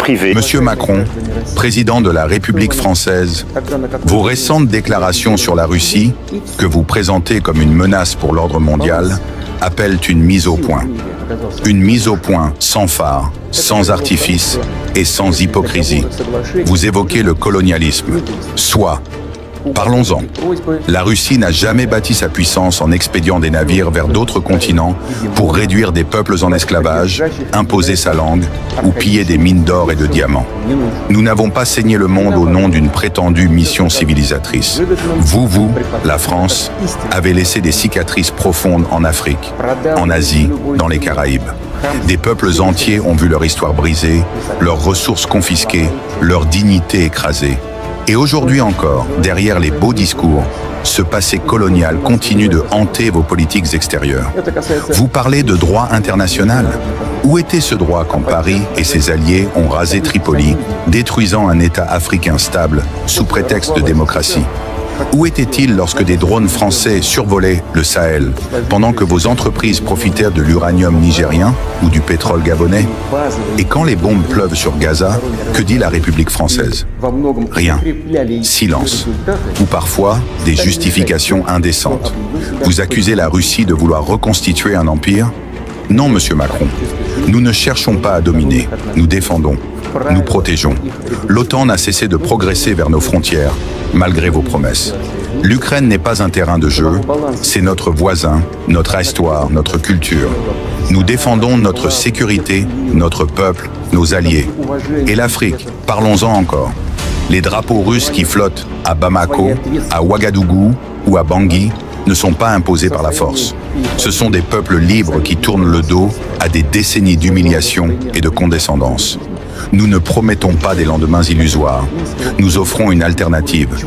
privée. Monsieur Macron, président de la République française, vos récentes déclarations sur la Russie, que vous présentez comme une menace pour l'ordre mondial, appellent une mise au point. Une mise au point sans phare, sans artifice et sans hypocrisie. Vous évoquez le colonialisme. Soit. Parlons-en. La Russie n'a jamais bâti sa puissance en expédiant des navires vers d'autres continents pour réduire des peuples en esclavage, imposer sa langue ou piller des mines d'or et de diamants. Nous n'avons pas saigné le monde au nom d'une prétendue mission civilisatrice. Vous, la France, avez laissé des cicatrices profondes en Afrique, en Asie, dans les Caraïbes. Des peuples entiers ont vu leur histoire brisée, leurs ressources confisquées, leur dignité écrasée. Et aujourd'hui encore, derrière les beaux discours, ce passé colonial continue de hanter vos politiques extérieures. Vous parlez de droit international. Où était ce droit quand Paris et ses alliés ont rasé Tripoli, détruisant un État africain stable sous prétexte de démocratie ? Où était-il lorsque des drones français survolaient le Sahel, pendant que vos entreprises profitèrent de l'uranium nigérien ou du pétrole gabonais? Et quand les bombes pleuvent sur Gaza, que dit la République française? Rien. Silence. Ou parfois, des justifications indécentes. Vous accusez la Russie de vouloir reconstituer un empire? Non, monsieur Macron. Nous ne cherchons pas à dominer, nous défendons, nous protégeons. L'OTAN n'a cessé de progresser vers nos frontières, malgré vos promesses. L'Ukraine n'est pas un terrain de jeu, c'est notre voisin, notre histoire, notre culture. Nous défendons notre sécurité, notre peuple, nos alliés. Et l'Afrique, parlons-en encore. Les drapeaux russes qui flottent à Bamako, à Ouagadougou ou à Bangui ne sont pas imposés par la force. Ce sont des peuples libres qui tournent le dos à des décennies d'humiliation et de condescendance. Nous ne promettons pas des lendemains illusoires. Nous offrons une alternative.